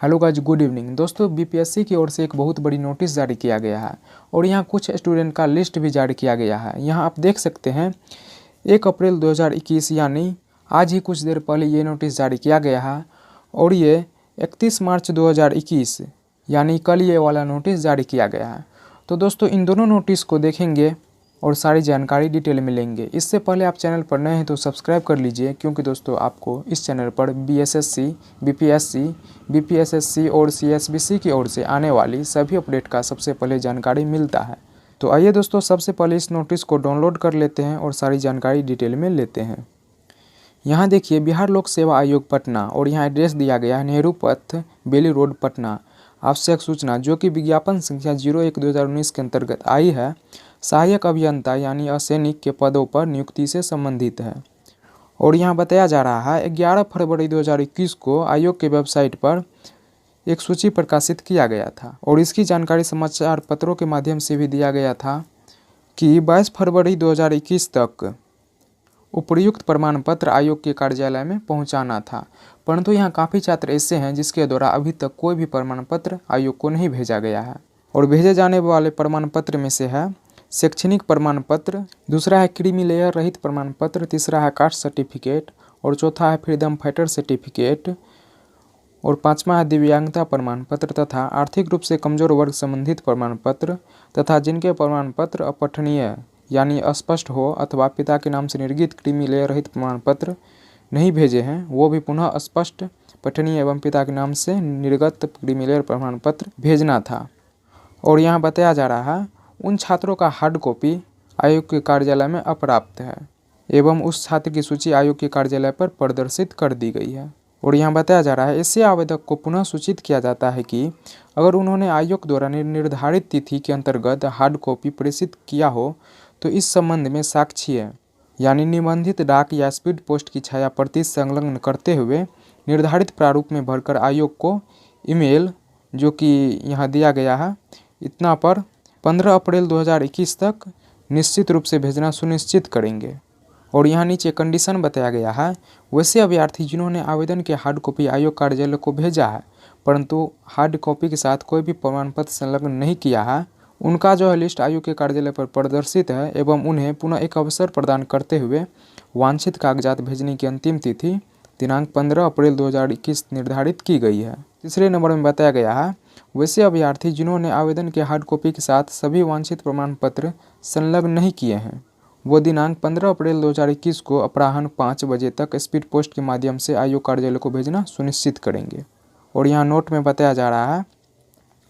Hello guys, good evening. दोस्तों, BPSC की ओर से एक बहुत बड़ी नोटिस जारी किया गया है और यहाँ कुछ स्टूडेंट का लिस्ट भी जारी किया गया है। यहाँ आप देख सकते हैं 1 अप्रैल 2021 यानी आज ही कुछ देर पहले ये नोटिस जारी किया गया है और ये 31 मार्च 2021 यानी कल ये वाला नोटिस जारी किया गया है। तो दोस्तों, इन दोनों नोटिस को देखेंगे और सारी जानकारी डिटेल में लेंगे। इससे पहले आप चैनल पर नए हैं तो सब्सक्राइब कर लीजिए, क्योंकि दोस्तों आपको इस चैनल पर बीएसएससी, बीपीएससी, बीपीएसएससी और सीएसबीसी की ओर से आने वाली सभी अपडेट का सबसे पहले जानकारी मिलता है। तो आइए दोस्तों, सबसे पहले इस नोटिस को डाउनलोड कर लेते हैं और सारी जानकारी डिटेल में लेते हैं। यहाँ देखिए, बिहार लोक सेवा आयोग पटना और यहाँ एड्रेस दिया गया है नेहरू पथ, बेली रोड, पटना। आवश्यक सूचना जो कि विज्ञापन संख्या 01/2019 के अंतर्गत आई है, सहायक अभियंता यानी असैनिक के पदों पर नियुक्ति से संबंधित है। और यहाँ बताया जा रहा है 11 फरवरी 2021 को आयोग के वेबसाइट पर एक सूची प्रकाशित किया गया था और इसकी जानकारी समाचार पत्रों के माध्यम से भी दिया गया था कि 22 फरवरी 2021 तक उपर्युक्त प्रमाण पत्र आयोग के कार्यालय में पहुंचाना था। परंतु यहाँ काफ़ी छात्र ऐसे हैं जिसके द्वारा अभी तक कोई भी प्रमाण पत्र आयोग को नहीं भेजा गया है। और भेजे जाने वाले प्रमाण पत्र में से है शैक्षणिक प्रमाण पत्र, दूसरा है क्रीमी लेयर रहित प्रमाण पत्र, तीसरा है कास्ट सर्टिफिकेट और चौथा है फ्रीडम फाइटर सर्टिफिकेट और पांचवा है दिव्यांगता प्रमाण पत्र तथा आर्थिक रूप से कमजोर वर्ग संबंधित प्रमाण पत्र तथा जिनके प्रमाण पत्र अपठनीय यानी अस्पष्ट हो अथवा पिता के नाम से निर्गत क्रीमी लेयर रहित प्रमाण पत्र नहीं भेजे हैं, वो भी पुनः स्पष्ट, पठनीय एवं पिता के नाम से निर्गत क्रीमी लेयर प्रमाण पत्र भेजना था। और यहाँ बताया जा रहा है उन छात्रों का हार्ड कॉपी आयोग के कार्यालय में अप्राप्त है एवं उस छात्र की सूची आयोग के कार्यालय पर प्रदर्शित कर दी गई है। और यहाँ बताया जा रहा है ऐसे आवेदक को पुनः सूचित किया जाता है कि अगर उन्होंने आयोग द्वारा निर्धारित तिथि के अंतर्गत हार्ड कॉपी प्रेषित किया हो तो इस संबंध में साक्ष्य यानी निबंधित डाक या स्पीड पोस्ट की छाया प्रति संलग्न करते हुए निर्धारित प्रारूप में भरकर आयोग को ईमेल, जो कि यहाँ दिया गया है, इतना पर 15 अप्रैल 2021 तक निश्चित रूप से भेजना सुनिश्चित करेंगे। और यहाँ नीचे कंडीशन बताया गया है, वैसे अभ्यर्थी जिन्होंने आवेदन के हार्ड कॉपी आयोग कार्यालय को भेजा है परंतु हार्ड कॉपी के साथ कोई भी प्रमाण पत्र संलग्न नहीं किया है, उनका जो है लिस्ट आयोग के कार्यालय पर प्रदर्शित है एवं उन्हें पुनः एक अवसर प्रदान करते हुए वांछित कागजात भेजने की अंतिम तिथि दिनांक 15 अप्रैल 2021 निर्धारित की गई है। तीसरे नंबर में बताया गया है वैसे अभ्यर्थी जिन्होंने आवेदन के हार्ड कॉपी के साथ सभी वांछित प्रमाण पत्र संलग्न नहीं किए हैं, वो दिनांक 15 अप्रैल 2021 को अपराह्न 5 बजे तक स्पीड पोस्ट के माध्यम से आयोग कार्यालय को भेजना सुनिश्चित करेंगे। और यहाँ नोट में बताया जा रहा है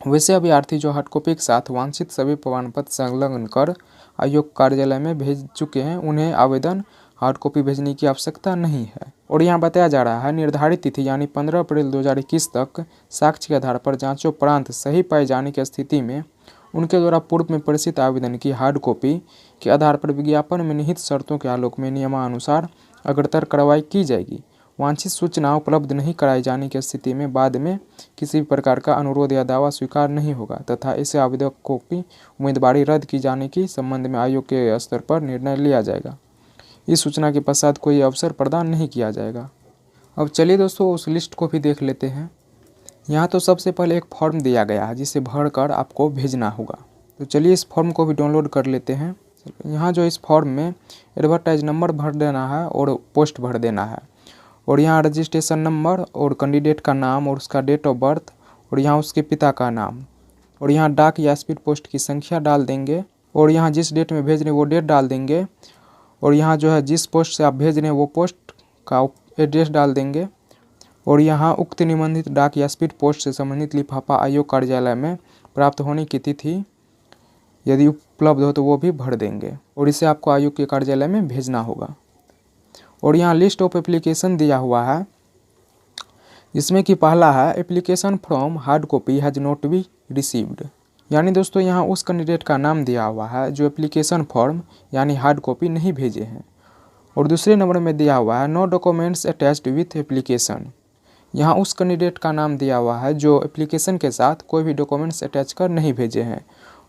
वैसे अभ्यर्थी जो हार्ड कॉपी के साथ वांछित सभी प्रमाण पत्र संलग्न कर आयोग कार्यालय में भेज चुके हैं, उन्हें आवेदन हार्ड कॉपी भेजने की आवश्यकता नहीं है। और यहाँ बताया जा रहा है निर्धारित तिथि यानी 15 अप्रैल 2021 तक साक्ष्य के आधार पर जांचोपरांत सही पाए जाने की स्थिति में उनके द्वारा पूर्व में प्रेषित आवेदन की हार्ड कॉपी के आधार पर विज्ञापन में निहित शर्तों के आलोक में नियमानुसार अग्रतर कार्रवाई की जाएगी। वांछित सूचना उपलब्ध नहीं कराई जाने की स्थिति में बाद में किसी भी प्रकार का अनुरोध या दावा स्वीकार नहीं होगा तथा ऐसे आवेदकों की उम्मीदवारी रद्द की जाने के संबंध में आयोग के स्तर पर निर्णय लिया जाएगा। इस सूचना के पश्चात कोई अवसर प्रदान नहीं किया जाएगा। अब चलिए दोस्तों, उस लिस्ट को भी देख लेते हैं। यहाँ तो सबसे पहले एक फॉर्म दिया गया है जिसे भरकर आपको भेजना होगा। तो चलिए इस फॉर्म को भी डाउनलोड कर लेते हैं। यहाँ जो इस फॉर्म में एडवर्टाइज नंबर भर देना है और पोस्ट भर देना है और यहाँ रजिस्ट्रेशन नंबर और कैंडिडेट का नाम और उसका डेट ऑफ बर्थ और यहाँ उसके पिता का नाम और यहाँ डाक या स्पीड पोस्ट की संख्या डाल देंगे और यहाँ जिस डेट में भेज रहे हैं वो डेट डाल देंगे और यहाँ जो है जिस पोस्ट से आप भेज रहे हैं वो पोस्ट का एड्रेस डाल देंगे और यहाँ उक्त निबंधित डाक या स्पीड पोस्ट से संबंधित लिफाफा आयोग कार्यालय में प्राप्त होने की तिथि यदि उपलब्ध हो तो वो भी भर देंगे और इसे आपको आयोग के कार्यालय में भेजना होगा। और यहाँ लिस्ट ऑफ एप्लीकेशन दिया हुआ है, जिसमें कि पहला है application from hard copy has not be received, यानी दोस्तों यहाँ उस कैंडिडेट का नाम दिया हुआ है जो एप्लीकेशन फॉर्म यानी हार्ड कॉपी नहीं भेजे हैं। और दूसरे नंबर में दिया हुआ है no documents attached with application, यहाँ उस कैंडिडेट का नाम दिया हुआ है जो एप्लीकेशन के साथ कोई भी डॉक्यूमेंट्स अटैच कर नहीं भेजे हैं।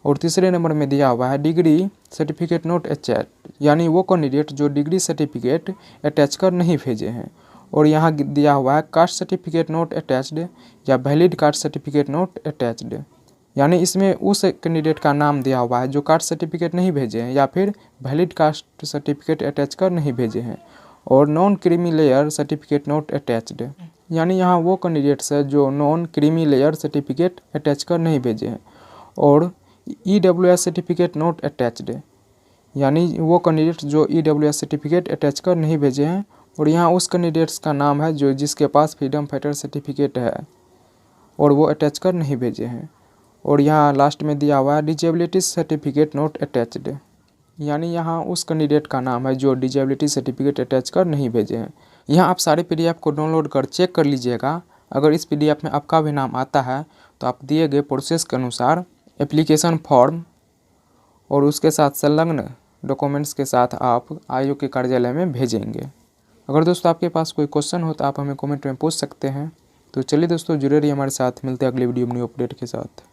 और तीसरे नंबर में दिया हुआ है डिग्री सर्टिफिकेट नोट अटैच, यानी वो कैंडिडेट जो डिग्री सर्टिफिकेट अटैच कर नहीं भेजे हैं। और यहाँ दिया हुआ है कास्ट सर्टिफिकेट नोट अटैच्ड या valid caste certificate note attached, यानी इसमें उस कैंडिडेट का नाम दिया हुआ है जो कास्ट सर्टिफिकेट नहीं भेजे हैं या फिर वैलिड कास्ट सर्टिफिकेट अटैच कर नहीं भेजे हैं। और non creamy layer certificate note attached, यानी यहाँ वो कैंडिडेट्स है जो non creamy layer certificate attach कर नहीं भेजे हैं। और EWS सर्टिफिकेट नोट अटैच्ड, यानी वो कैंडिडेट जो EWS सर्टिफिकेट अटैच कर नहीं भेजे हैं। और यहाँ उस कैंडिडेट्स का नाम है जो जिसके पास फ्रीडम फाइटर सर्टिफिकेट है और वो अटैच कर नहीं भेजे हैं। और यहाँ लास्ट में दिया हुआ है डिजेबिलिटी सर्टिफिकेट नोट अटैच्ड, यानी यहाँ उस कैंडिडेट का नाम है जो डिजेबिलिटी सर्टिफिकेट अटैच कर नहीं भेजे हैं। यहाँ आप सारे PDF को डाउनलोड कर चेक कर लीजिएगा। अगर इस PDF में आपका भी नाम आता है तो आप दिए गए प्रोसेस के अनुसार एप्लीकेशन फॉर्म और उसके साथ संलग्न डॉक्यूमेंट्स के साथ आप आयोग के कार्यालय में भेजेंगे। अगर दोस्तों आपके पास कोई क्वेश्चन हो तो आप हमें कमेंट में पूछ सकते हैं। तो चलिए दोस्तों जुड़े रहिए हमारे साथ, मिलते हैं अगले वीडियो में न्यू अपडेट के साथ।